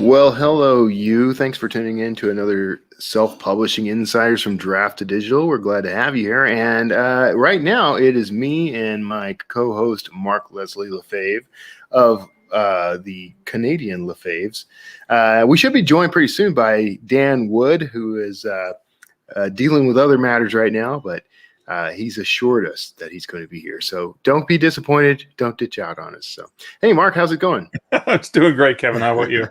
Well, hello, you. Thanks for tuning in to another self-publishing insiders from Draft to Digital. We're glad to have you here. And right now, it is me and my co-host Mark Leslie Lefebvre of the Canadian Lefebvres. We should be joined pretty soon by Dan Wood, who is dealing with other matters right now, but he's assured us that he's going to be here. So don't be disappointed. Don't ditch out on us. So, hey, Mark, how's it going? It's doing great, Kevin. How about you?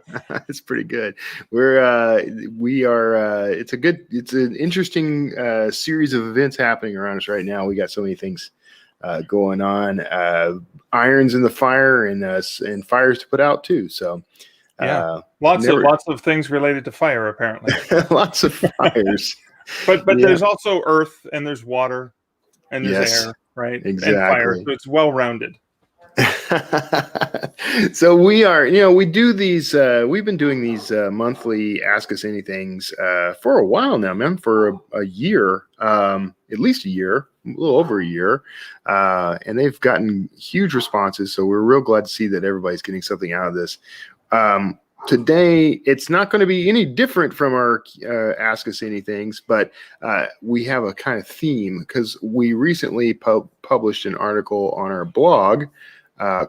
It's pretty good. We are. It's an interesting series of events happening around us right now. We got so many things going on, irons in the fire, and fires to put out too. So yeah, lots of things related to fire, apparently. Lots of fires. But there's also earth, and there's water, and there's air, right? Exactly. And fire. So it's well rounded. So we are, we do these, we've been doing these monthly Ask Us Anythings for a while now, man, for a year, at least a year, a little over a year. And they've gotten huge responses. So we're real glad to see that everybody's getting something out of this. Today, it's not going to be any different from our Ask Us Anythings, but we have a kind of theme because we recently published an article on our blog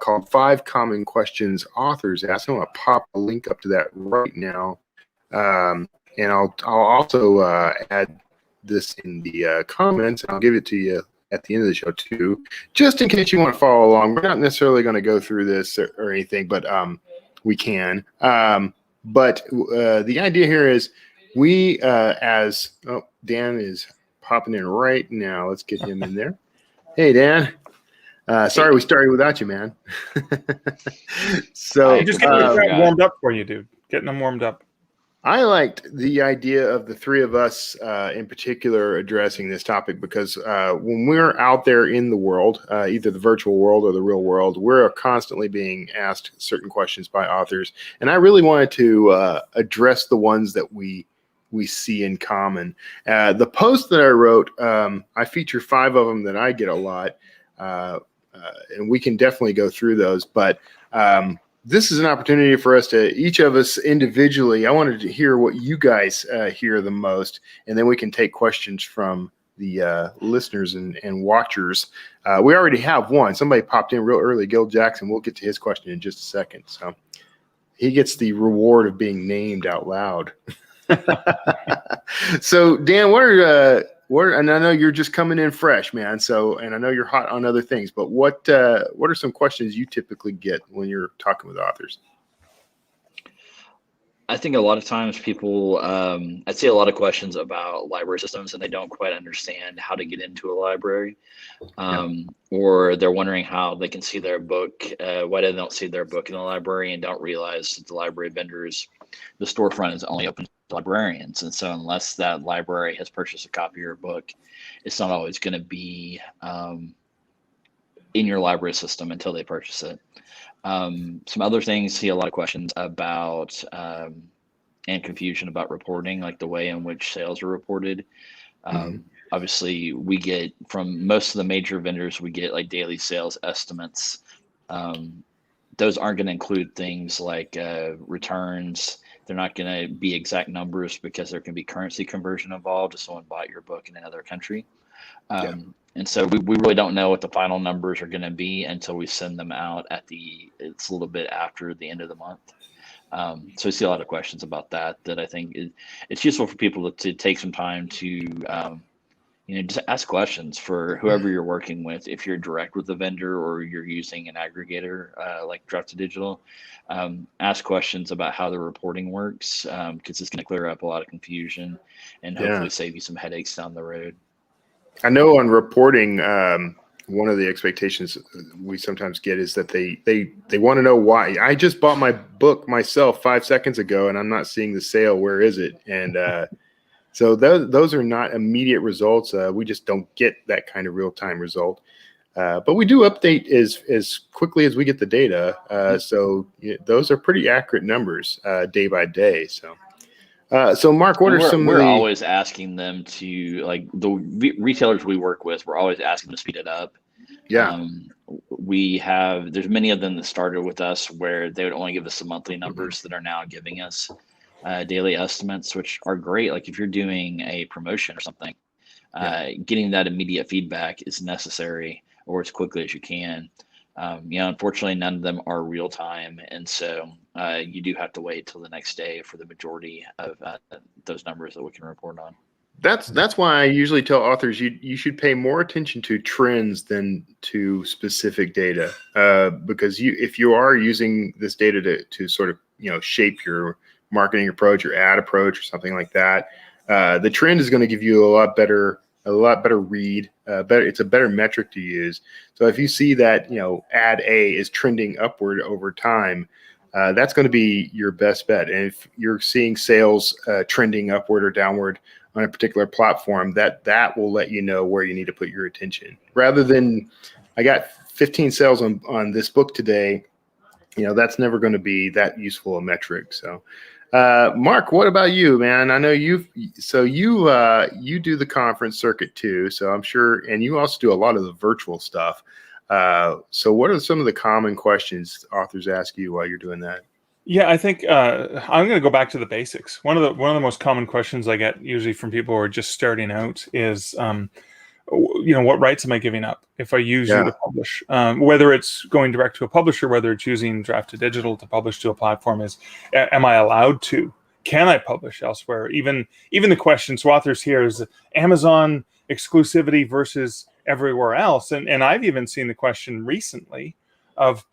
called 5 Common Questions Authors Ask. I'm going to pop a link up to that right now. And I'll also add this in the comments. I'll give it to you at the end of the show too, just in case you want to follow along. We're not necessarily going to go through this or anything, but we can. But the idea here is we Dan is popping in right now. Let's get him in there. Hey, Dan. Sorry we started without you, man. So just getting warmed up for you, dude. Getting them warmed up. I liked the idea of the three of us in particular addressing this topic because when we're out there in the world, either the virtual world or the real world, we're constantly being asked certain questions by authors. And I really wanted to address the ones that we see in common. The post that I wrote, I feature 5 of them that I get a lot. And we can definitely go through those, but this is an opportunity for us to, each of us individually, I wanted to hear what you guys hear the most, and then we can take questions from the listeners and watchers. We already have one. Somebody popped in real early, Gil Jackson. We'll get to his question in just a second. So he gets the reward of being named out loud. So Dan, and I know you're just coming in fresh, man. So, and I know you're hot on other things, but what are some questions you typically get when you're talking with authors? I think a lot of times people, I see a lot of questions about library systems and they don't quite understand how to get into a library, or they're wondering how they can see their book, why they don't see their book in the library and don't realize that the library vendors, the storefront is only open to librarians. And so unless that library has purchased a copy of your book, it's not always going to be in your library system until they purchase it. Some other things, see a lot of questions about and confusion about reporting, like the way in which sales are reported. Obviously, we get from most of the major vendors, we get like daily sales estimates. Those aren't going to include things like returns. They're not going to be exact numbers because there can be currency conversion involved if someone bought your book in another country. And so we really don't know what the final numbers are going to be until we send them out it's a little bit after the end of the month. So I see a lot of questions about that I think it's useful for people to take some time to, just ask questions for whoever you're working with. If you're direct with the vendor or you're using an aggregator like Draft to Digital, ask questions about how the reporting works because it's going to clear up a lot of confusion and hopefully save you some headaches down the road. I know on reporting, one of the expectations we sometimes get is that they want to know why. I just bought my book myself 5 seconds ago and I'm not seeing the sale. Where is it? And so those are not immediate results. We just don't get that kind of real-time result. But we do update as quickly as we get the data. So those are pretty accurate numbers day by day. So Mark, what are some? We're always asking them to, like the retailers we work with, we're always asking them to speed it up. there's many of them that started with us where they would only give us the monthly numbers that are now giving us daily estimates, which are great. Like if you're doing a promotion or something, getting that immediate feedback is necessary, or as quickly as you can. Unfortunately, none of them are real time, and so you do have to wait till the next day for the majority of those numbers that we can report on. That's why I usually tell authors you should pay more attention to trends than to specific data, because if you are using this data to sort of shape your marketing approach, your ad approach, or something like that, the trend is going to give you a lot better read. It's a better metric to use. So if you see that ad A is trending upward over time, that's going to be your best bet. And if you're seeing sales trending upward or downward on a particular platform, that will let you know where you need to put your attention. Rather than, I got 15 sales on this book today, that's never going to be that useful a metric. So, Mark, what about you, man? I know you do the conference circuit too, so I'm sure, and you also do a lot of the virtual stuff. So what are some of the common questions authors ask you while you're doing that? Yeah, I think I'm going to go back to the basics. One of the most common questions I get usually from people who are just starting out is, what rights am I giving up if I use you to publish? Whether it's going direct to a publisher, whether it's using Draft to Digital to publish to a platform, am I allowed to? Can I publish elsewhere? Even the question, so authors here is Amazon exclusivity versus everywhere else, and I've even seen the question recently of,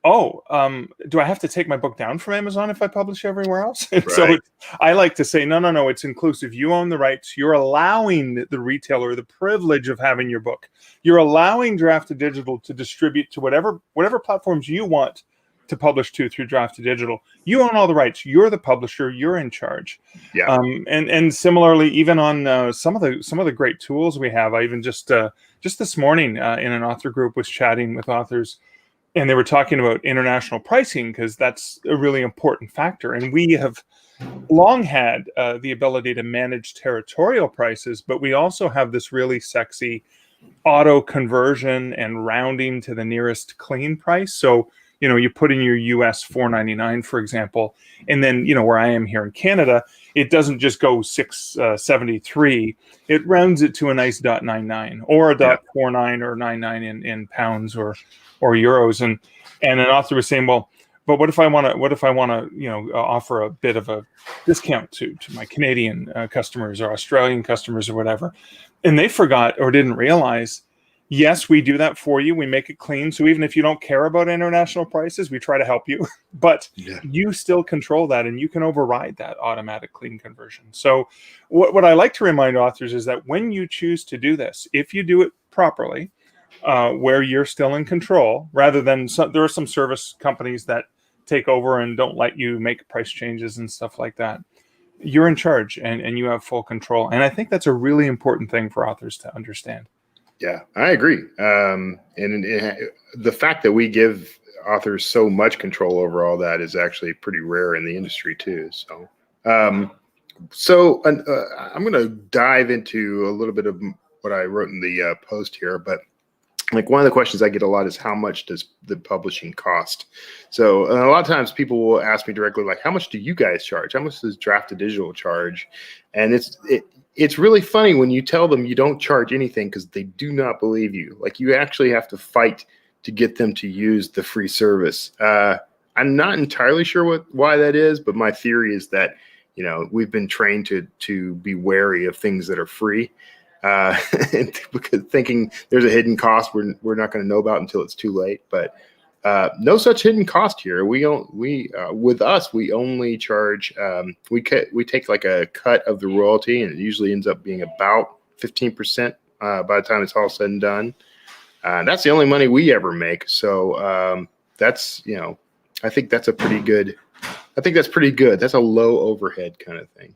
do I have to take my book down from Amazon if I publish everywhere else? And right. So I like to say, no, it's inclusive. You own the rights. You're allowing the retailer the privilege of having your book. You're allowing Draft to Digital to distribute to whatever platforms you want to publish to through Draft to Digital. You own all the rights. You're the publisher. You're in charge. Yeah. And similarly, even on some of the great tools we have, I even just this morning in an author group was chatting with authors. And they were talking about international pricing because that's a really important factor. And we have long had the ability to manage territorial prices, but we also have this really sexy auto conversion and rounding to the nearest clean price. So, you put in your US $4.99, for example, and then, where I am here in Canada, it doesn't just go $6.73. It rounds it to a nice .99 or a .49 or 99 in pounds or euros, and an author was saying, well, but what if I want to offer a bit of a discount to my Canadian customers or Australian customers or whatever, and they forgot or didn't realize, yes, we do that for you. We make it clean. So even if you don't care about international prices, we try to help you, but you still control that, and you can override that automatic clean conversion. So what I like to remind authors is that when you choose to do this, if you do it properly, where you're still in control, rather than there are some service companies that take over and don't let you make price changes and stuff like that. You're in charge and you have full control. And I think that's a really important thing for authors to understand. Yeah, I agree. And the fact that we give authors so much control over all that is actually pretty rare in the industry too. So, I'm going to dive into a little bit of what I wrote in the post here, but like one of the questions I get a lot is how much does the publishing cost? So a lot of times people will ask me directly, like, how much do you guys charge? How much does Draft to Digital charge? And it's really funny when you tell them you don't charge anything because they do not believe you. Like you actually have to fight to get them to use the free service. I'm not entirely sure why that is, but my theory is that, we've been trained to be wary of things that are free. Because thinking there's a hidden cost we're not going to know about until it's too late. But no such hidden cost here. With us we only charge we take like a cut of the royalty, and it usually ends up being about 15% by the time it's all said and done. That's the only money we ever make. So that's I think that's pretty good. That's a low overhead kind of thing.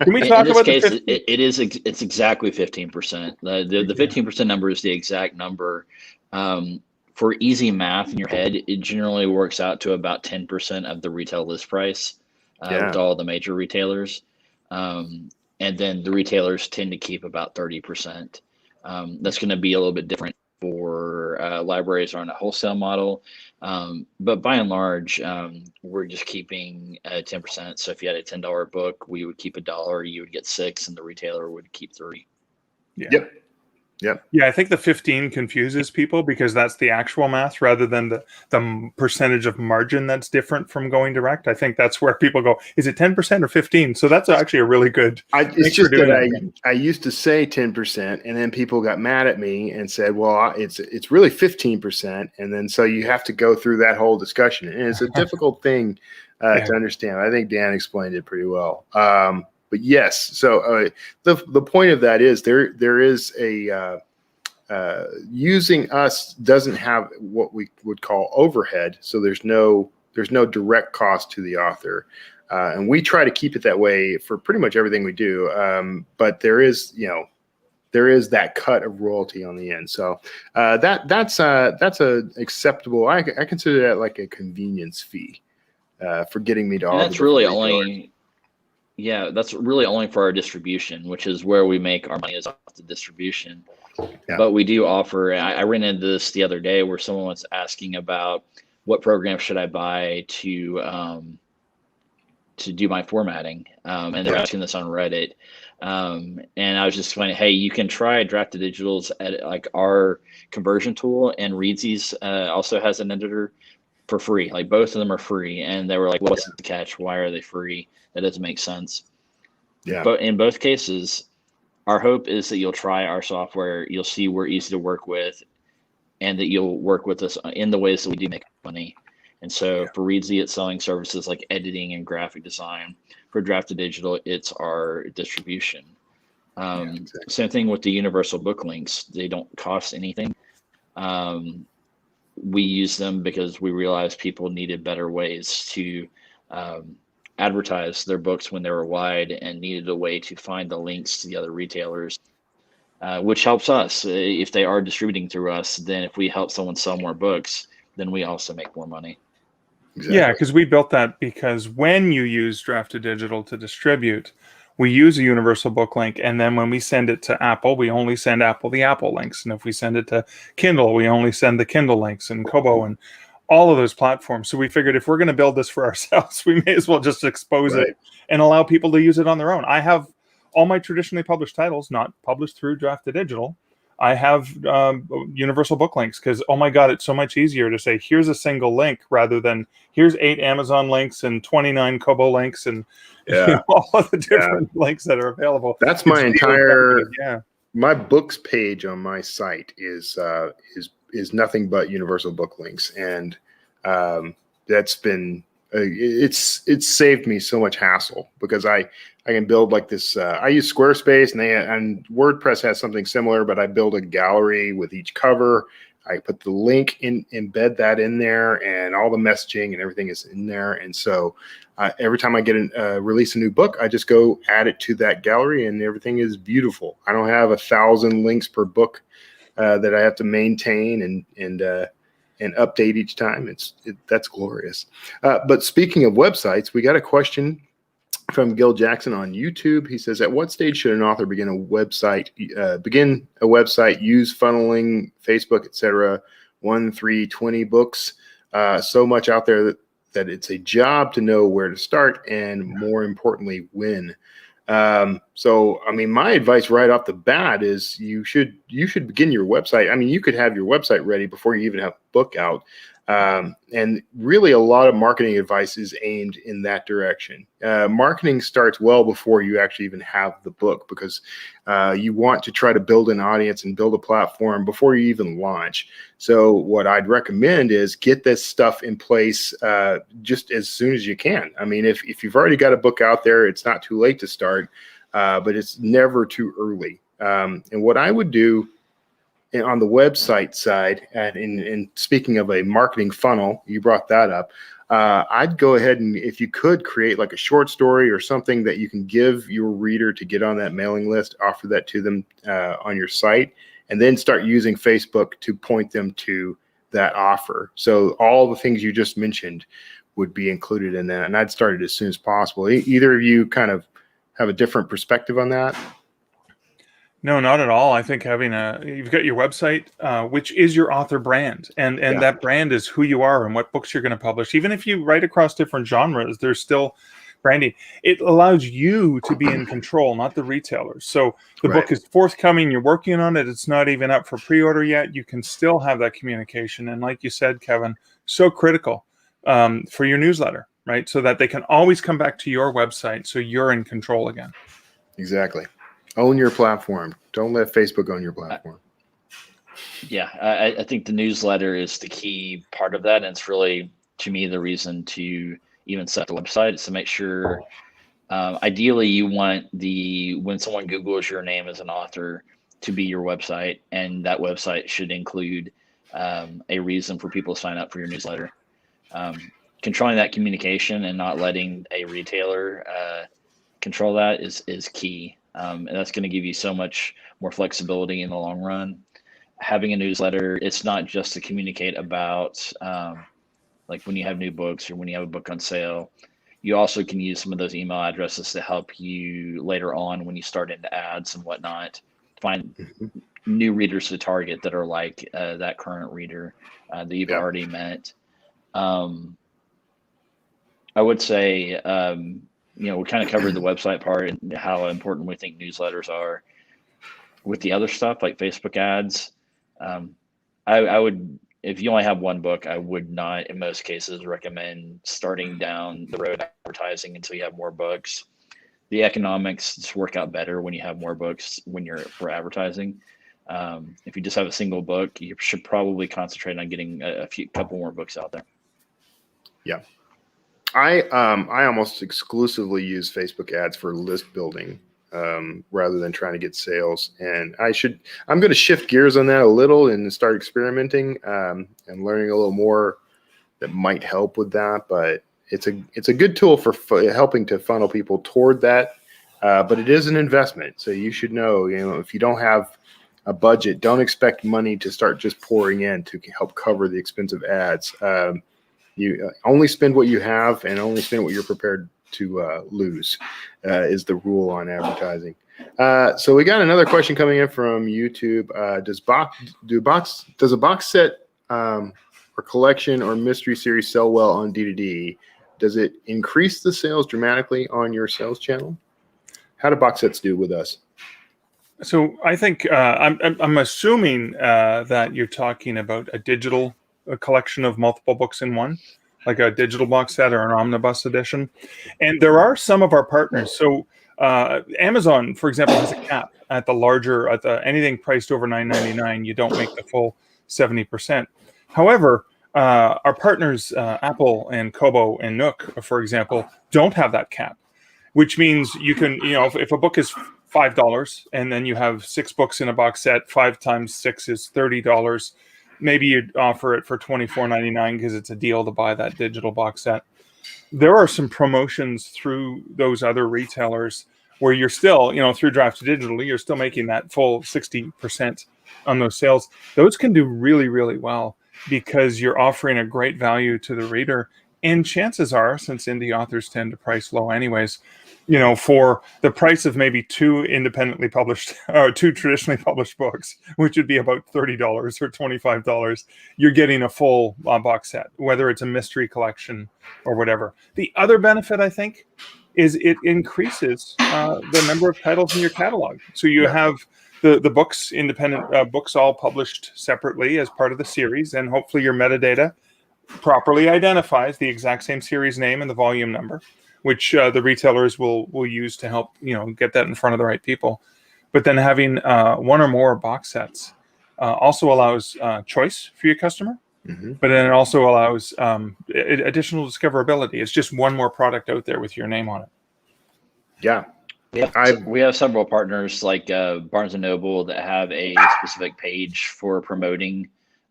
Can we talk about this case? It's exactly 15%. The 15% number is the exact number. For easy math in your head, it generally works out to about 10% of the retail list price with all the major retailers, and then the retailers tend to keep about 30%. That's going to be a little bit different for our libraries are on a wholesale model. But by and large, we're just keeping 10%. So if you had a $10 book, we would keep $1, you would get 6, and the retailer would keep 3. Yeah. Yep. Yep. Yeah, I think the 15 confuses people because that's the actual math rather than the percentage of margin that's different from going direct. I think that's where people go, is it 10% or 15? So that's actually a really good. It's just that I used to say 10%, and then people got mad at me and said, well, it's really 15%. And then so you have to go through that whole discussion. And it's a difficult thing to understand. I think Dan explained it pretty well. But yes, so the point of that is there is a using us doesn't have what we would call overhead. So there's no direct cost to the author, and we try to keep it that way for pretty much everything we do. But there is that cut of royalty on the end. So that's a acceptable. I consider that like a convenience fee for getting me to. And that's really only. Yeah, that's really only for our distribution, which is where we make our money is off the distribution. Yeah. But we do offer, I ran into this the other day where someone was asking about what program should I buy to do my formatting. And they're asking this on Reddit. And I was just explaining, hey, you can try Draft to Digital's like our conversion tool, and Reedsy's also has an editor for free. Like both of them are free. And they were like, what's the catch? Why are they free? That doesn't make sense. Yeah. But in both cases, our hope is that you'll try our software, you'll see we're easy to work with, and that you'll work with us in the ways that we do make money. And so for Reedsy, it's selling services like editing and graphic design. For Draft to Digital, it's our distribution. Exactly. Same thing with the universal book links. They don't cost anything. We use them because we realized people needed better ways to advertise their books when they were wide and needed a way to find the links to the other retailers, which helps us. If they are distributing through us, then if we help someone sell more books, then we also make more money. Exactly. Yeah, because we built that because when you use Draft to Digital to distribute, we use a universal book link, and then when we send it to Apple, we only send Apple the Apple links. And if we send it to Kindle, we only send the Kindle links, and Kobo and all of those platforms. So we figured if we're going to build this for ourselves, we may as well just expose it and allow people to use it on their own. I have all my traditionally published titles not published through Draft to Digital. I have universal book links because, oh my God, it's so much easier to say, here's a single link rather than here's 8 Amazon links and 29 Kobo links and all of the different links that are available. That's my entire, my books page on my site is nothing but universal book links. And that's been, it's saved me so much hassle because I can build like this. I use Squarespace and WordPress has something similar, but I build a gallery with each cover. I put the link embed that in there, and all the messaging and everything is in there. And so every time I get release a new book, I just go add it to that gallery, and everything is beautiful. I don't have 1,000 links per book that I have to maintain and update each time. That's glorious. But speaking of websites, we got a question from Gil Jackson on YouTube. He says, at what stage should an author begin a website, use funneling, Facebook, etc., 1, 3, 20 books? So much out there that it's a job to know where to start and more importantly, when. So, I mean, my advice right off the bat is you should begin your website. I mean, you could have your website ready before you even have a book out. And really a lot of marketing advice is aimed in that direction. Marketing starts well before you actually even have the book because you want to try to build an audience and build a platform before you even launch. So what I'd recommend is get this stuff in place just as soon as you can. I mean, if you've already got a book out there, it's not too late to start, but it's never too early. And what I would do on the website side, and in speaking of a marketing funnel, you brought that up, I'd go ahead and, if you could, create like a short story or something that you can give your reader to get on that mailing list, offer that to them on your site, and then start using Facebook to point them to that offer. So all the things you just mentioned would be included in that, and I'd start it as soon as possible. Either of you kind of have a different perspective on that? No, not at all. I think you've got your website, which is your author brand, and Yeah. that brand is who you are and what books you're going to publish. Even if you write across different genres, there's still branding. It allows you to be in control, not the retailers. So the Right. book is forthcoming. You're working on it. It's not even up for pre-order yet. You can still have that communication, and like you said, Kevin, so critical for your newsletter, right? So that they can always come back to your website, so you're in control again. Exactly. Own your platform. Don't let Facebook own your platform. Yeah, I think the newsletter is the key part of that, and it's really, to me, the reason to even set the website is to make sure. Ideally, you want when someone Googles your name as an author to be your website, and that website should include a reason for people to sign up for your newsletter. Controlling that communication and not letting a retailer control that is key. And that's going to give you so much more flexibility in the long run. Having a newsletter, it's not just to communicate about like when you have new books or when you have a book on sale. You also can use some of those email addresses to help you later on when you start into ads and whatnot, find new readers to target that are like that current reader that you've already met. I would say, we kind of covered the website part and how important we think newsletters are. With the other stuff like Facebook ads, I would, if you only have one book, I would not, in most cases, recommend starting down the road advertising until you have more books. The economics just work out better when you have more books for advertising. If you just have a single book, you should probably concentrate on getting a couple more books out there. Yeah. I almost exclusively use Facebook ads for list building rather than trying to get sales. And I'm going to shift gears on that a little and start experimenting and learning a little more that might help with that. But it's a good tool for helping to funnel people toward that. But it is an investment. So you should know, if you don't have a budget, don't expect money to start just pouring in to help cover the expensive ads. You only spend what you have and only spend what you're prepared to lose is the rule on advertising. So we got another question coming in from YouTube. Does a box set or collection or mystery series sell well on D2D? Does it increase the sales dramatically on your sales channel? How do box sets do with us? So I think I'm assuming that you're talking about a collection of multiple books in one, like a digital box set or an omnibus edition. And there are some of our partners. So Amazon, for example, has a cap at anything priced over $9.99. You don't make the full 70%. However, our partners, Apple and Kobo and Nook, for example, don't have that cap, which means you can, if a book is $5 and then you have 6 books in a box set, 5 times 6 is $30. Maybe you'd offer it for $24.99 because it's a deal to buy that digital box set. There are some promotions through those other retailers where you're still, through Draft to Digital, you're still making that full 60% on those sales. Those can do really, really well because you're offering a great value to the reader. And chances are, since indie authors tend to price low anyways, for the price of maybe 2 independently published or 2 traditionally published books, which would be about $30 or $25, you're getting a full box set, whether it's a mystery collection or whatever. The other benefit, I think, is it increases the number of titles in your catalog. So you have the books, independent books, all published separately as part of the series, and hopefully your metadata properly identifies the exact same series name and the volume number, which the retailers will use to help get that in front of the right people. But then having one or more box sets also allows choice for your customer. Mm-hmm. But then it also allows additional discoverability. It's just one more product out there with your name on it. Yeah. We have several partners like Barnes & Noble that have a specific page for promoting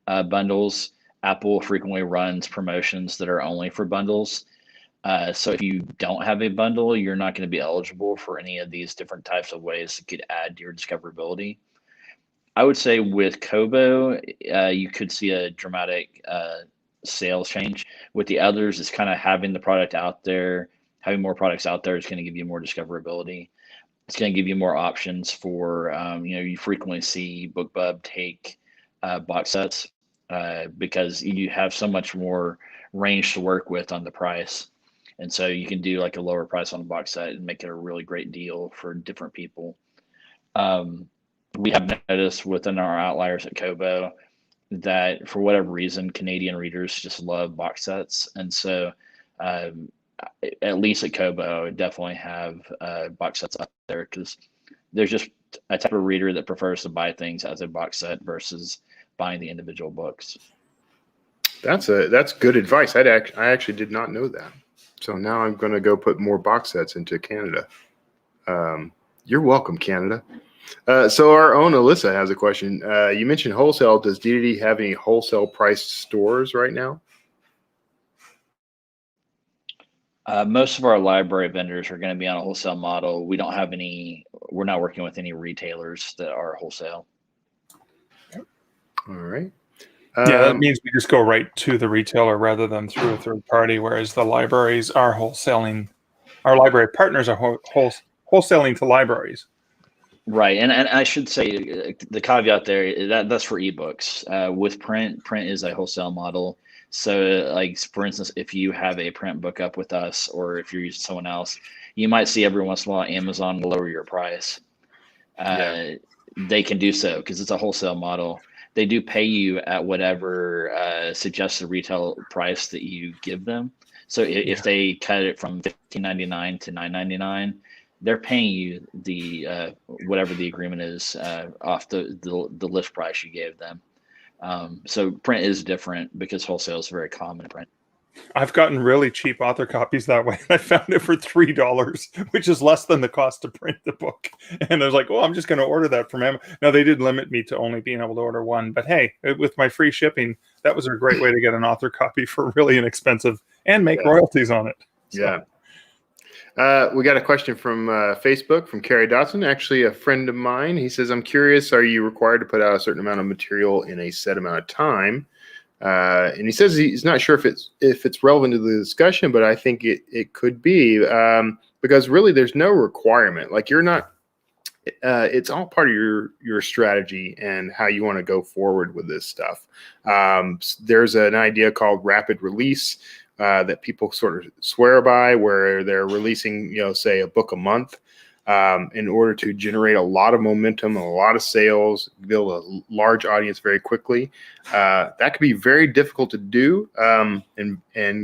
bundles. Apple frequently runs promotions that are only for bundles. So if you don't have a bundle, you're not going to be eligible for any of these different types of ways that could add to your discoverability. I would say with Kobo, you could see a dramatic sales change. With the others, it's kind of having the product out there, having more products out there is going to give you more discoverability. It's going to give you more options for, you frequently see BookBub take box sets because you have so much more range to work with on the price. And so you can do like a lower price on a box set and make it a really great deal for different people. We have noticed within our outliers at Kobo that for whatever reason, Canadian readers just love box sets. And so at least at Kobo, I would definitely have box sets up there because there's just a type of reader that prefers to buy things as a box set versus buying the individual books. That's good advice. I actually did not know that. So now I'm going to go put more box sets into Canada. You're welcome, Canada. So our own Alyssa has a question. You mentioned wholesale. Does DDD have any wholesale priced stores right now? Most of our library vendors are going to be on a wholesale model. We don't have any, we're not working with any retailers that are wholesale. All right. Yeah, that means we just go right to the retailer rather than through a third party, whereas the libraries are wholesaling. Our library partners are wholesaling to libraries. Right. And I should say the caveat there, that's for ebooks. With print is a wholesale model. So like, for instance, if you have a print book up with us, or if you're using someone else, you might see every once in a while Amazon will lower your price. They can do so because it's a wholesale model. They do pay you at whatever suggested retail price that you give them. So if they cut it from $15.99 to $9.99, they're paying you the whatever the agreement is off the list price you gave them. So print is different because wholesale is very common in print. I've gotten really cheap author copies that way. I found it for $3, which is less than the cost to print the book. And I was like, oh, I'm just going to order that from Amazon. Now, they did limit me to only being able to order one. But hey, with my free shipping, that was a great way to get an author copy for really inexpensive and make royalties on it. So. Yeah. We got a question from Facebook from Carrie Dotson, actually a friend of mine. He says, I'm curious, are you required to put out a certain amount of material in a set amount of time? And he says he's not sure if it's relevant to the discussion, but I think it could be because really there's no requirement. Like you're not, it's all part of your strategy and how you want to go forward with this stuff. There's an idea called rapid release that people sort of swear by, where they're releasing, say a book a month. In order to generate a lot of momentum and a lot of sales, build a large audience very quickly. That can be very difficult to do and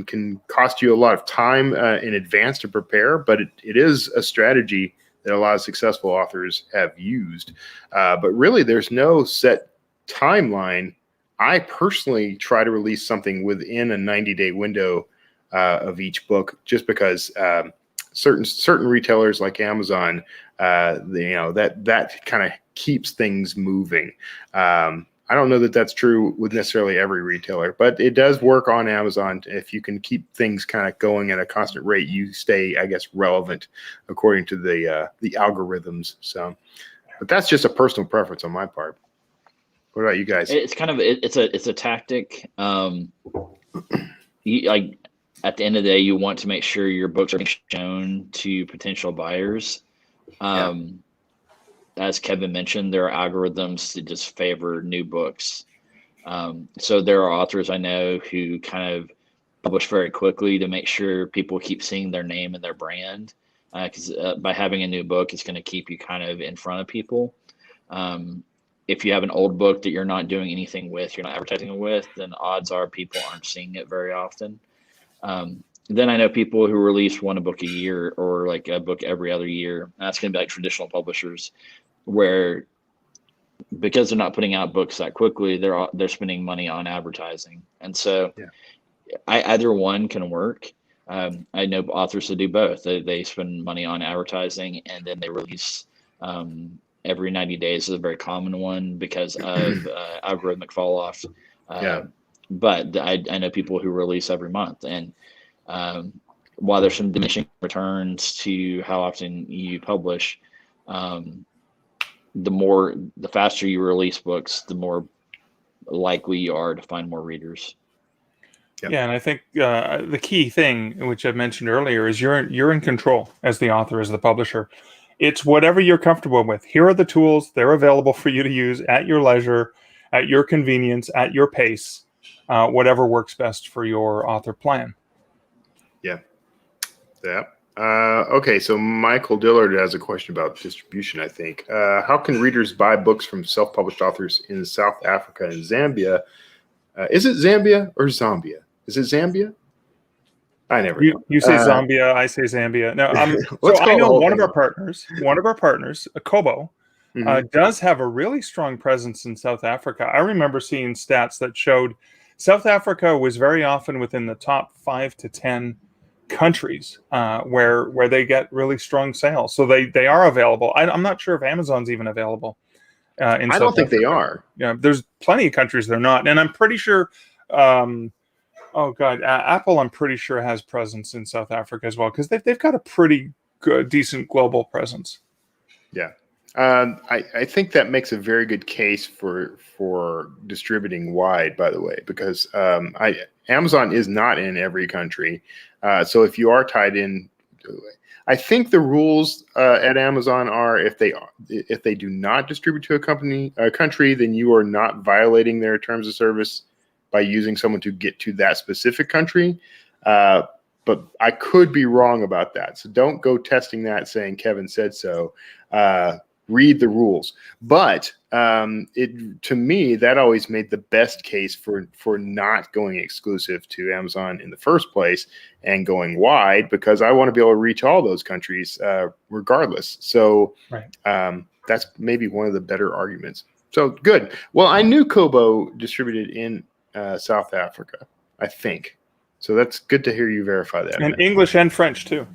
can cost you a lot of time in advance to prepare, but it is a strategy that a lot of successful authors have used. But really, there's no set timeline. I personally try to release something within a 90-day window of each book, just because certain retailers like Amazon, that kind of keeps things moving. I don't know that that's true with necessarily every retailer, but it does work on Amazon. If you can keep things kind of going at a constant rate, you stay, I guess, relevant according to the algorithms. So, but that's just a personal preference on my part. What about you guys? It's kind of it's a tactic. Like at the end of the day, you want to make sure your books are being shown to potential buyers. As Kevin mentioned, there are algorithms that just favor new books. So there are authors I know who kind of publish very quickly to make sure people keep seeing their name and their brand. Because by having a new book, it's going to keep you kind of in front of people. If you have an old book that you're not doing anything with, you're not advertising with, then odds are people aren't seeing it very often. Then I know people who release a book a year or like a book every other year. That's going to be like traditional publishers, where because they're not putting out books that quickly, they're spending money on advertising, and so either one can work. I know authors that do both. They spend money on advertising and then they release every 90 days is a very common one because of algorithmic fall off. But I know people who release every month, and while there's some diminishing returns to how often you publish, the faster you release books, the more likely you are to find more readers. Yeah, and I think the key thing, which I mentioned earlier, is you're in control as the author, as the publisher. It's whatever you're comfortable with. Here are the tools. They're available for you to use at your leisure, at your convenience, at your pace, whatever works best for your author plan. Yeah. Yeah. Okay, so Michael Dillard has a question about distribution, I think. How can readers buy books from self-published authors in South Africa and Zambia? Is it Zambia or Zambia? Is it Zambia? I never know. You say Zambia, I say Zambia. No, so I know one of our partners, Kobo, does have a really strong presence in South Africa. I remember seeing stats that showed South Africa was very often within the top 5 to 10 countries where they get really strong sales. So they are available. I'm not sure if Amazon's even available in South Africa. I don't think they are. Yeah, there's plenty of countries they're not, and I'm pretty sure. Apple, I'm pretty sure, has presence in South Africa as well, because they've got a pretty good, decent global presence. Yeah. I think that makes a very good case for distributing wide, by the way, because Amazon is not in every country. So if you are tied in, I think the rules at Amazon are if they do not distribute to a country, then you are not violating their terms of service by using someone to get to that specific country. But I could be wrong about that. So don't go testing that saying Kevin said so. Read the rules. But to me, that always made the best case for not going exclusive to Amazon in the first place and going wide, because I want to be able to reach all those countries regardless. So that's maybe one of the better arguments. So good. Well, I knew Kobo distributed in South Africa, I think. So that's good to hear you verify that. And English and French too.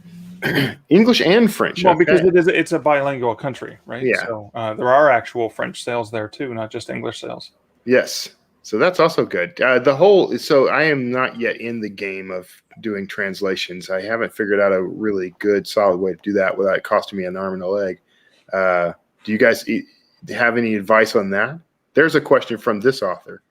English and French. Well, because it's a bilingual country, right? Yeah. So there are actual French sales there too, not just English sales. Yes. So that's also good. So I am not yet in the game of doing translations. I haven't figured out a really good, solid way to do that without it costing me an arm and a leg. Do you guys have any advice on that? There's a question from this author.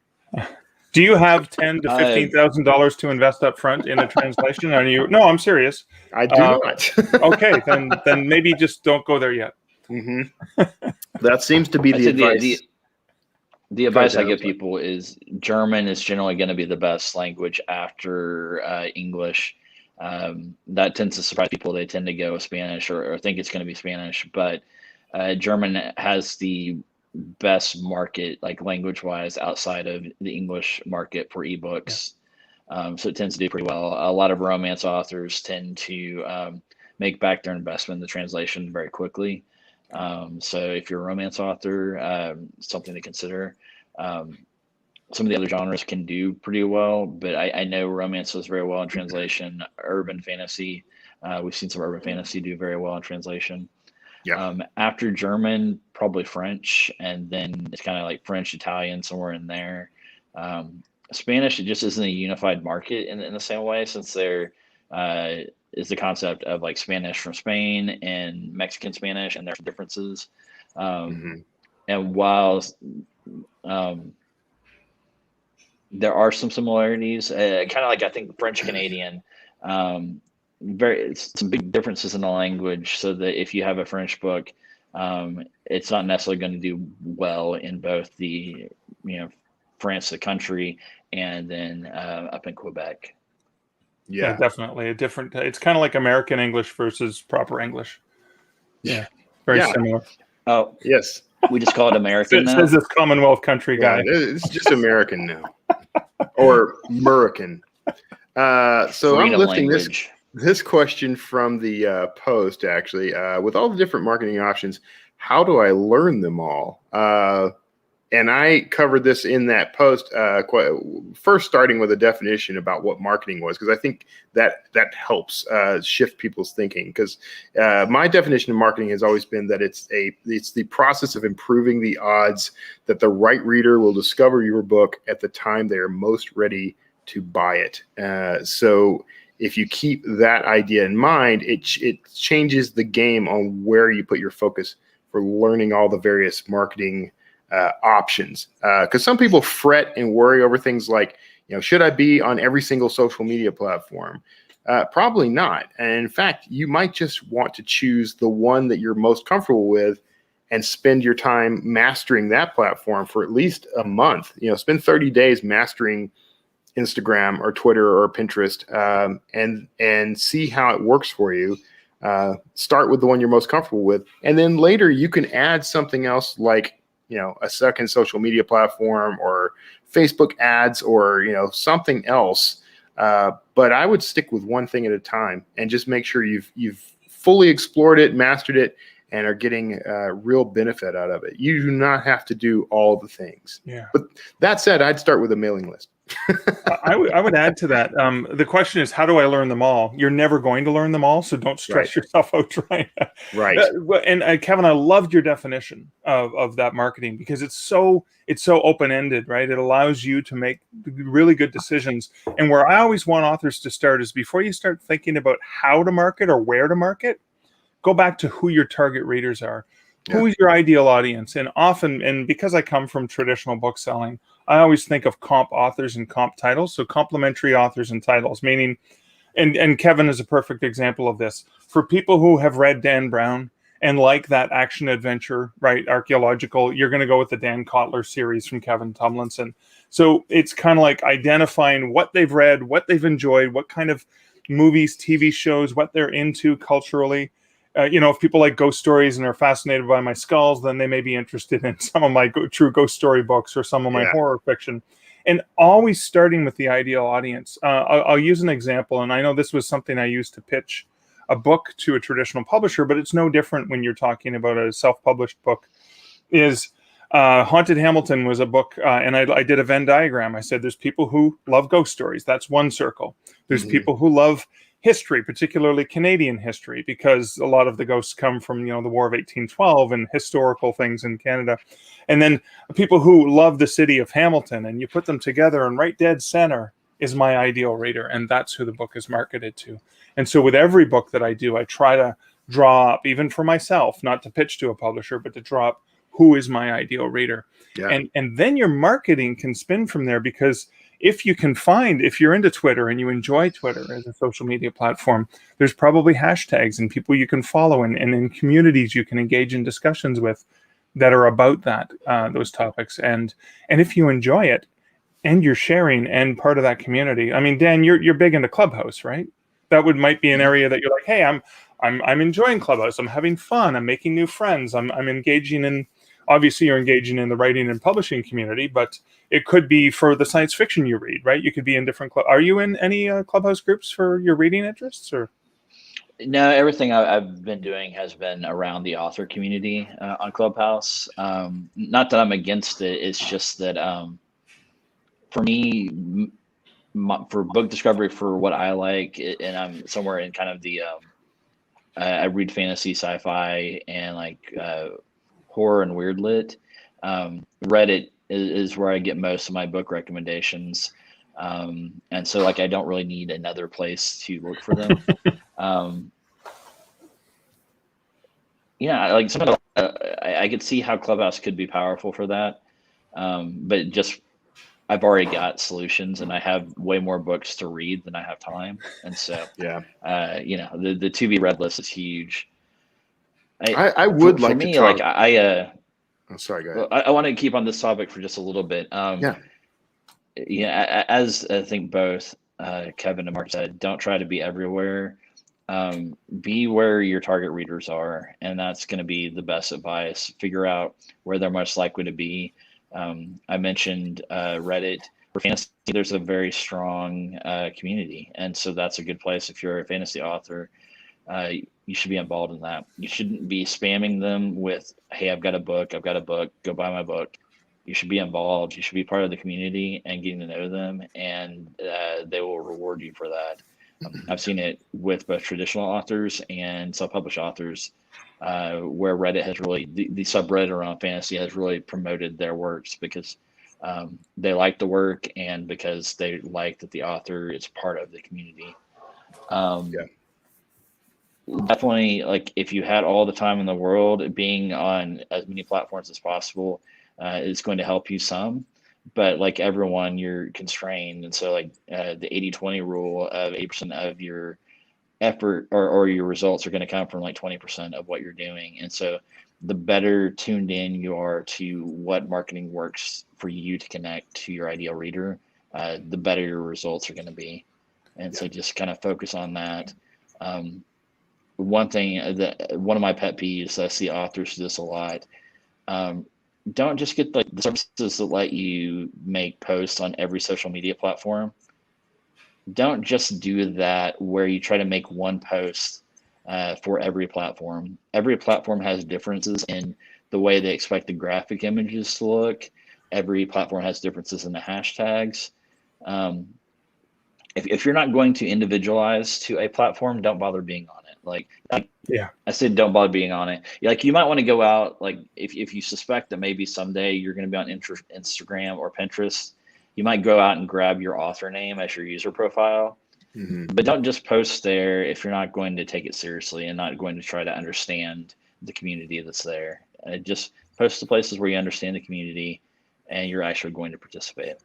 Do you have $10,000 to $15,000 to invest up front in a translation? No, I'm serious. I do not. Okay, then maybe just don't go there yet. Mm-hmm. That seems to be the advice. The advice I give people is German is generally going to be the best language after English. That tends to surprise people. They tend to go Spanish or think it's going to be Spanish, but German has the best market, like language wise, outside of the English market for ebooks. So it tends to do pretty well. A lot of romance authors tend to make back their investment in the translation very quickly. So if you're a romance author, something to consider. Some of the other genres can do pretty well, but I know romance does very well in translation. Urban fantasy, we've seen some urban fantasy do very well in translation. Yeah. After German, probably French, and then it's kind of like French, Italian, somewhere in there. Spanish, it just isn't a unified market in the same way, since there is the concept of like Spanish from Spain and Mexican Spanish, and there's differences. And while there are some similarities, kind of like I think French Canadian, some big differences in the language, so that if you have a French book, it's not necessarily going to do well in both the France the country and then up in Quebec. Yeah, definitely a different. It's kind of like American English versus proper English. Yeah, very similar. Oh yes, we just call it American now. Says this Commonwealth country guy. It's just American now, or American. So I'm lifting this question from the post, actually. With all the different marketing options, how do I learn them all? And I covered this in that post, first starting with a definition about what marketing was, because I think that helps shift people's thinking. Because my definition of marketing has always been that it's the process of improving the odds that the right reader will discover your book at the time they are most ready to buy it. So if you keep that idea in mind, it changes the game on where you put your focus for learning all the various marketing options. Because some people fret and worry over things like, should I be on every single social media platform? Probably not. And in fact, you might just want to choose the one that you're most comfortable with and spend your time mastering that platform for at least a month. Spend 30 days mastering Instagram or Twitter or Pinterest, and see how it works for you. Start with the one you're most comfortable with, and then later you can add something else like a second social media platform or Facebook ads or something else. But I would stick with one thing at a time and just make sure you've fully explored it, mastered it, and are getting real benefit out of it. You do not have to do all the things. Yeah. But that said, I'd start with a mailing list. I would add to that. The question is, how do I learn them all? You're never going to learn them all, so don't stress yourself out trying. Right. And Kevin, I loved your definition of that marketing, because it's so open-ended, right? It allows you to make really good decisions. And where I always want authors to start is, before you start thinking about how to market or where to market, go back to who your target readers are. Yeah. Who is your ideal audience? And often, and because I come from traditional book selling, I always think of comp authors and comp titles. So complementary authors and titles, meaning, and Kevin is a perfect example of this. For people who have read Dan Brown and like that action adventure, right, archaeological, you're going to go with the Dan Kotler series from Kevin Tomlinson. So it's kind of like identifying what they've read, what they've enjoyed, what kind of movies, TV shows, what they're into culturally. If people like ghost stories and are fascinated by my skulls, then they may be interested in some of my true ghost story books or some of my horror fiction. And always starting with the ideal audience. I'll use an example, and I know this was something I used to pitch a book to a traditional publisher, but it's no different when you're talking about a self-published book. Haunted Hamilton was a book, and I did a Venn diagram. I said, there's people who love ghost stories. That's one circle. There's people who love history, particularly Canadian history, because a lot of the ghosts come from, the War of 1812 and historical things in Canada. And then people who love the city of Hamilton, and you put them together, and right dead center is my ideal reader. And that's who the book is marketed to. And so with every book that I do, I try to draw up, even for myself, not to pitch to a publisher, but to draw up who is my ideal reader. Yeah. And then your marketing can spin from there, because if you're into Twitter and you enjoy Twitter as a social media platform, there's probably hashtags and people you can follow, and in communities you can engage in discussions with that are about those topics. And if you enjoy it and you're sharing and part of that community, I mean, Dan, you're big into Clubhouse, right? That might be an area that you're like, hey, I'm enjoying Clubhouse. I'm having fun. I'm making new friends. I'm engaging in. Obviously, you're engaging in the writing and publishing community, but it could be for the science fiction you read, right? You could be in different Are you in any Clubhouse groups for your reading interests, or? No, everything I've been doing has been around the author community on Clubhouse. Not that I'm against it. It's just that for me, for book discovery, for what I like, and I'm somewhere in kind of the, I read fantasy, sci-fi, and like horror and weird lit. Reddit is where I get most of my book recommendations. And so like, I don't really need another place to look for them. Yeah, like sometimes I could see how Clubhouse could be powerful for that. But just, I've already got solutions, and I have way more books to read than I have time. And so, the to be read list is huge. I would like to talk. I'm sorry, go ahead. I want to keep on this topic for just a little bit. As I think both Kevin and Mark said, don't try to be everywhere. Be where your target readers are, and that's going to be the best advice. Figure out where they're most likely to be. I mentioned Reddit. For fantasy, there's a very strong community, and so that's a good place if you're a fantasy author. You should be involved in that. You shouldn't be spamming them with, hey, I've got a book, go buy my book. You should be involved. You should be part of the community and getting to know them, and they will reward you for that. I've seen it with both traditional authors and self-published authors, where Reddit has really, the subreddit around fantasy has really promoted their works because they like the work and because they like that the author is part of the community. Definitely, like if you had all the time in the world, being on as many platforms as possible is going to help you some. but like everyone, you're constrained. And so like the 80-20 rule of 80% of your effort or your results are going to come from like 20% of what you're doing. And so the better tuned in you are to what marketing works for you to connect to your ideal reader, the better your results are going to be. And so just kind of focus on that. One thing that one of my pet peeves, I see authors do this a lot. Don't just get like the services that let you make posts on every social media platform. Don't just do that where you try to make one post for every platform. Every platform has differences in the way they expect the graphic images to look. Every platform has differences in the hashtags. If you're not going to individualize to a platform, don't bother being on it. Like Yeah. I said, don't bother being on it. Like you might want to go out, like if you suspect that maybe someday you're going to be on Instagram or Pinterest, you might go out and grab your author name as your user profile. But don't just post there if you're not going to take it seriously and not going to try to understand the community that's there. Just post to places where you understand the community and you're actually going to participate.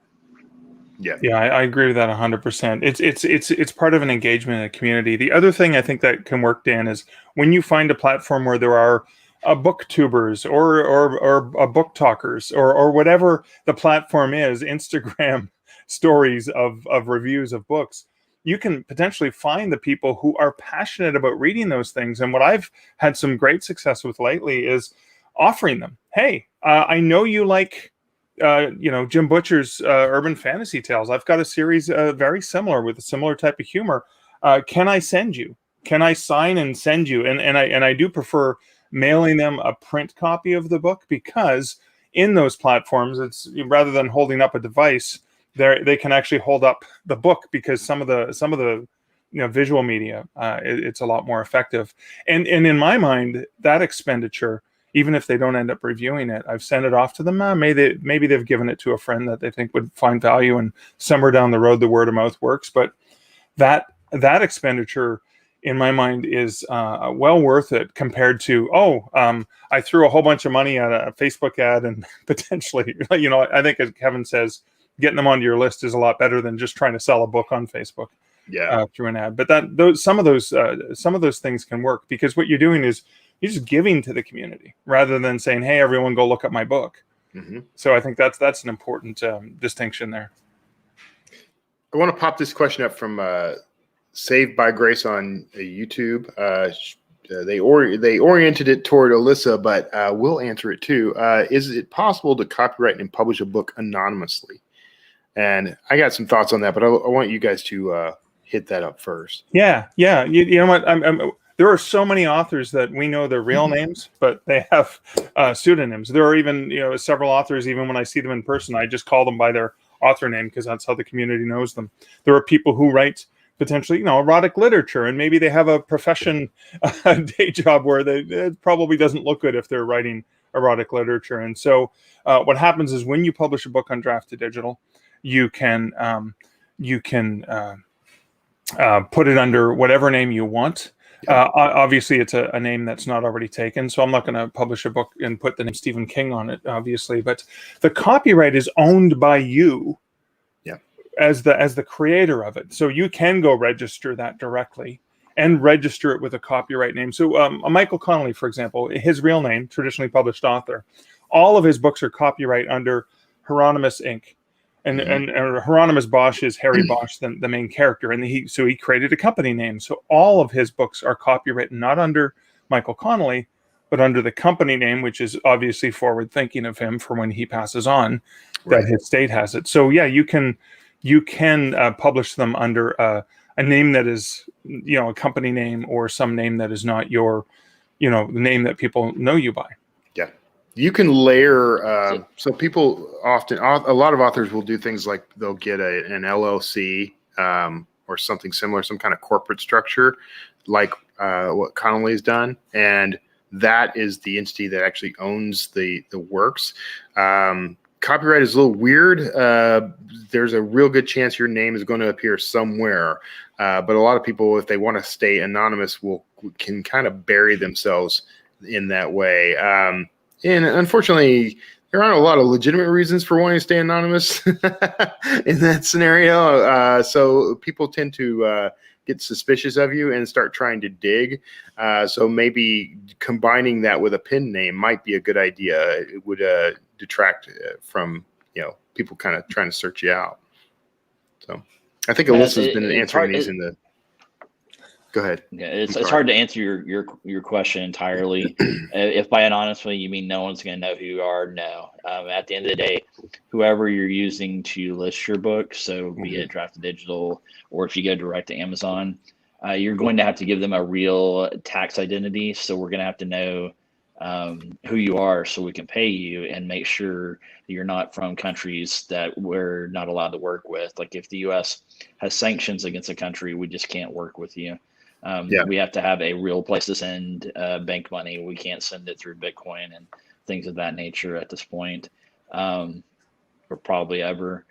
Yeah, I agree with that 100%. It's part of an engagement in a community. The other thing I think that can work, Dan, is when you find a platform where there are booktubers or book talkers or whatever the platform is, Instagram stories of reviews of books, you can potentially find the people who are passionate about reading those things. And what I've had some great success with lately is offering them, hey, I know you like Jim Butcher's Urban Fantasy Tales. I've got a series very similar with a similar type of humor. Can I send you? Can I sign and send you? And I do prefer mailing them a print copy of the book, because in those platforms, it's rather than holding up a device, they can actually hold up the book, because some of the visual media, it's a lot more effective. And in my mind, that expenditure, even if they don't end up reviewing it, I've sent it off to them. Maybe they've given it to a friend that they think would find value, and somewhere down the road, the word of mouth works. But that expenditure, in my mind, is well worth it compared to, I threw a whole bunch of money at a Facebook ad and potentially, I think, as Kevin says, getting them onto your list is a lot better than just trying to sell a book on Facebook through an ad. But some of those things can work, because what you're doing is you're just giving to the community rather than saying, hey, everyone go look at my book. So I think that's an important distinction there. I want to pop this question up from Saved by Grace on YouTube. They oriented it toward Alyssa, but we'll answer it too. Is it possible to copyright and publish a book anonymously? And I got some thoughts on that, but I want you guys to hit that up first. Yeah. You know what? There are so many authors that we know their real names, but they have pseudonyms. There are even several authors, even when I see them in person, I just call them by their author name, because that's how the community knows them. There are people who write potentially erotic literature, and maybe they have a profession, day job where it probably doesn't look good if they're writing erotic literature. And so what happens is, when you publish a book on Draft to Digital, you can put it under whatever name you want. Obviously, it's a name that's not already taken, so I'm not going to publish a book and put the name Stephen King on it, obviously. But the copyright is owned by you as the creator of it, so you can go register that directly and register it with a copyright name. So Michael Connolly, for example, his real name, traditionally published author, all of his books are copyright under Hieronymus Inc. And Hieronymus Bosch is Harry Bosch, the main character, and he created a company name. So all of his books are copywritten not under Michael Connolly, but under the company name, which is obviously forward thinking of him for when he passes on, that his estate has it. So yeah, you can publish them under a name that is a company name, or some name that is not your the name that people know you by. You can layer, so people often, a lot of authors will do things like they'll get an LLC or something similar, some kind of corporate structure, like what Connolly's done. And that is the entity that actually owns the works. Copyright is a little weird. There's a real good chance your name is going to appear somewhere. But a lot of people, if they want to stay anonymous, can kind of bury themselves in that way. And unfortunately, there aren't a lot of legitimate reasons for wanting to stay anonymous in that scenario. So people tend to get suspicious of you and start trying to dig. So maybe combining that with a pen name might be a good idea. It would detract from, people kind of trying to search you out. So I think Alyssa's been answering these in the. Go ahead. Yeah, it's hard to answer your question entirely. If by anonymously you mean no one's going to know who you are, no. At the end of the day, whoever you're using to list your book, so be it Drafted Digital or if you go direct to Amazon, you're going to have to give them a real tax identity. So we're going to have to know who you are so we can pay you and make sure that you're not from countries that we're not allowed to work with. Like if the U.S. has sanctions against a country, we just can't work with you. We have to have a real place to send bank money. We can't send it through Bitcoin and things of that nature at this point, or probably ever.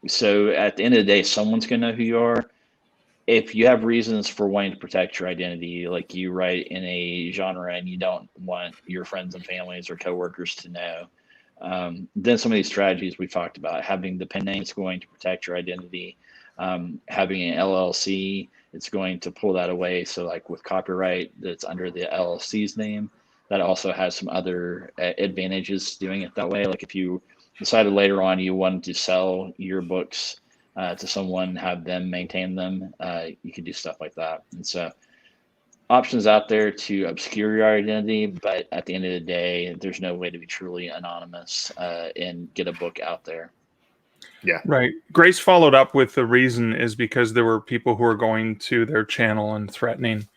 So at the end of the day, someone's going to know who you are. If you have reasons for wanting to protect your identity, like you write in a genre and you don't want your friends and families or coworkers to know, then some of these strategies we talked about, having the pen name is going to protect your identity. Having an LLC, it's going to pull that away. So like with copyright that's under the LLC's name, that also has some other advantages doing it that way. Like if you decided later on you wanted to sell your books to someone, have them maintain them, you can do stuff like that. And so options out there to obscure your identity, but at the end of the day, there's no way to be truly anonymous and get a book out there. Yeah. Right. Grace followed up with the reason is because there were people who were going to their channel and threatening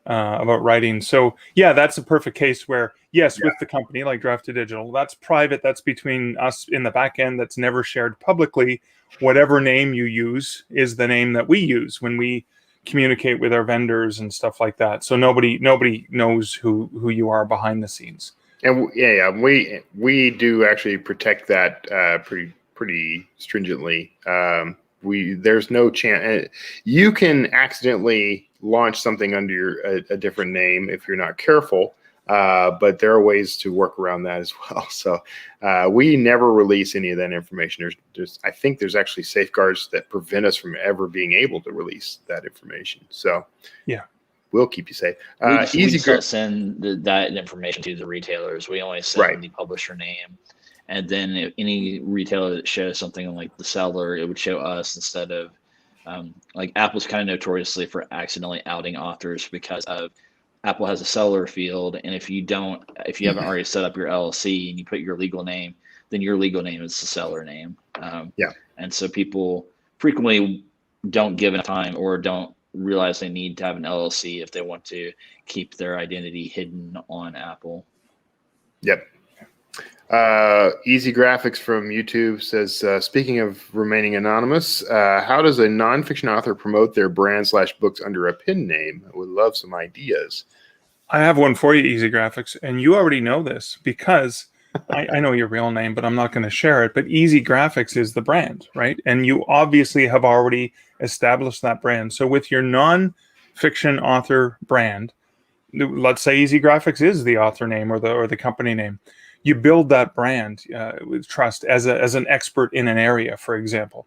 about writing. So yeah, that's a perfect case where with the company like Drafted Digital, that's private. That's between us in the back end. That's never shared publicly. Whatever name you use is the name that we use when we communicate with our vendors and stuff like that. So nobody knows who you are behind the scenes. And we do actually protect that pretty stringently. There's no chance you can accidentally launch something under a different name if you're not careful, but there are ways to work around that as well. So we never release any of that information. I think there's actually safeguards that prevent us from ever being able to release that information. So yeah, we'll keep you safe. We don't send that information to the retailers. We only send the publisher name. And then if any retailer that shows something like the seller, it would show us instead of like Apple's kind of notoriously for accidentally outing authors because of Apple has a seller field. And if you haven't already set up your LLC and you put your legal name, then your legal name is the seller name. And so people frequently don't give enough time or don't realize they need to have an LLC if they want to keep their identity hidden on Apple. Yep. Easy Graphics from YouTube says, speaking of remaining anonymous, how does a nonfiction author promote their brand/books under a pen name? I would love some ideas. I have one for you, Easy Graphics, and you already know this because I know your real name, but I'm not going to share it. But Easy Graphics is the brand, right? And you obviously have already established that brand. So with your nonfiction author brand, let's say Easy Graphics is the author name or the company name. You build that brand with trust as an expert in an area, for example.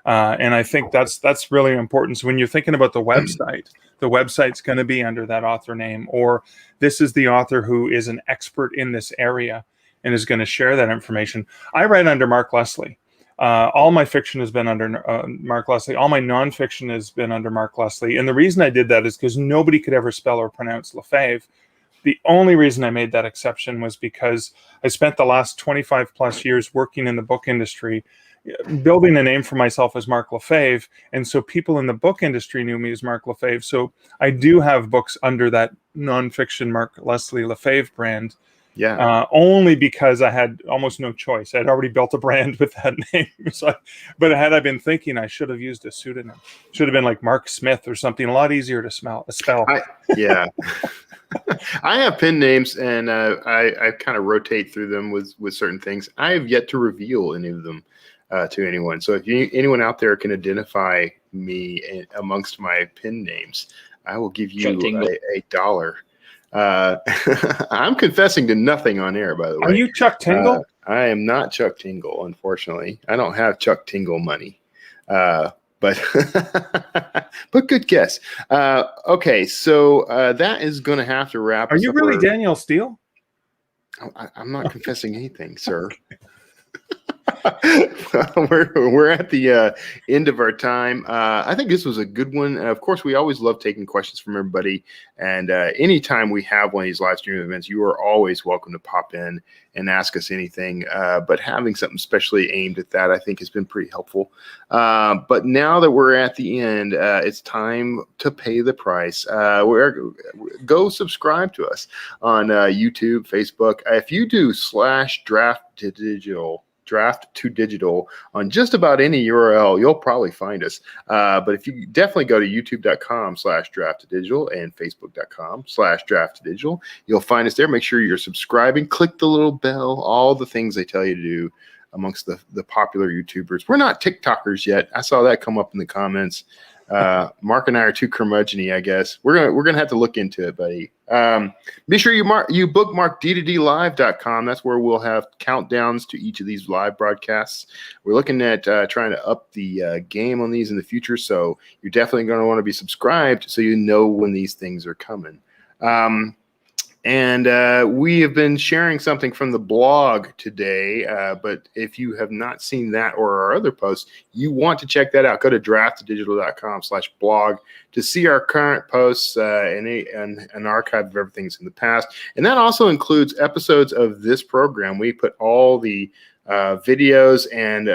And I think that's really important. So when you're thinking about the website's going to be under that author name, or this is the author who is an expert in this area and is going to share that information. I write under Mark Leslie. All my fiction has been under Mark Leslie. All my nonfiction has been under Mark Leslie. And the reason I did that is because nobody could ever spell or pronounce Lefebvre. The only reason I made that exception was because I spent the last 25 plus years working in the book industry, building a name for myself as Mark Lefebvre. And so people in the book industry knew me as Mark Lefebvre. So I do have books under that nonfiction Mark Leslie Lefebvre brand. Yeah. Only because I had almost no choice. I'd already built a brand with that name. But had I been thinking, I should have used a pseudonym. Should have been like Mark Smith or something a lot easier to spell. I have pen names, and I kind of rotate through them with certain things. I have yet to reveal any of them to anyone. So if anyone out there can identify me amongst my pen names, I will give you $1. I'm confessing to nothing on air, by the way. Are you Chuck Tingle? I am not Chuck Tingle, unfortunately. I don't have Chuck Tingle money. But but good guess. Okay, so that is going to have to wrap. Are you really Daniel Steele? I'm not confessing anything, sir. we're at the end of our time. I think this was a good one. Of course, we always love taking questions from everybody. And anytime we have one of these live stream events, you are always welcome to pop in and ask us anything. But having something specially aimed at that, I think, has been pretty helpful. But now that we're at the end, it's time to pay the price. Go subscribe to us on YouTube, Facebook. If you do /draft2digital on just about any URL, you'll probably find us. But if you definitely go to youtube.com/draft2digital and facebook.com/draft2digital, you'll find us there. Make sure you're subscribing, click the little bell, all the things they tell you to do amongst the popular YouTubers. We're not TikTokers yet. I saw that come up in the comments. Mark and I are too curmudgeon-y, I guess. We're gonna have to look into it, buddy. Be sure you bookmark d2dlive.com. That's where we'll have countdowns to each of these live broadcasts. We're looking at trying to up the game on these in the future, so you're definitely going to want to be subscribed so you know when these things are coming. And we have been sharing something from the blog today, but if you have not seen that or our other posts, you want to check that out. Go to draft2digital.com/blog to see our current posts and an archive of everything's in the past. And that also includes episodes of this program. We put all the videos, and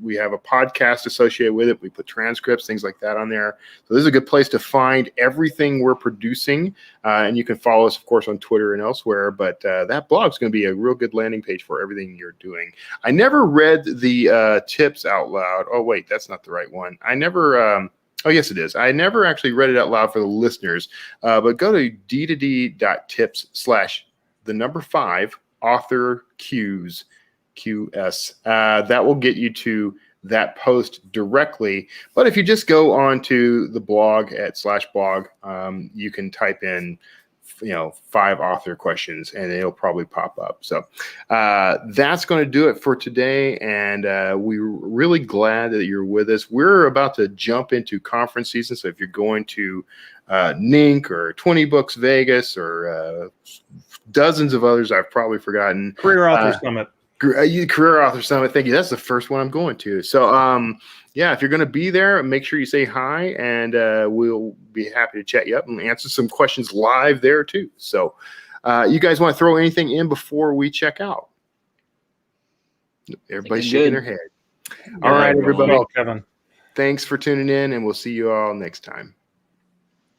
we have a podcast associated with it. We put transcripts, things like that on there. So this is a good place to find everything we're producing. And you can follow us, of course, on Twitter and elsewhere. But that blog is going to be a real good landing page for everything you're doing. I never read the tips out loud. Oh, wait, that's not the right one. I never... Oh, yes, it is. I never actually read it out loud for the listeners. But go to d2d.tips/5 QS. That will get you to that post directly. But if you just go on to the blog at /blog, you can type in 5 author questions and it'll probably pop up. So that's going to do it for today. And we're really glad that you're with us. We're about to jump into conference season. So if you're going to NINC or 20 Books Vegas or dozens of others I've probably forgotten. Career Author Summit. Career Author Summit. Thank you. That's the first one I'm going to. So, yeah, if you're going to be there, make sure you say hi, and we'll be happy to chat you up and answer some questions live there too. So, you guys want to throw anything in before we check out? Everybody's shaking their head. All right, everybody. Well, Kevin. Thanks for tuning in, and we'll see you all next time.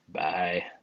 Bye.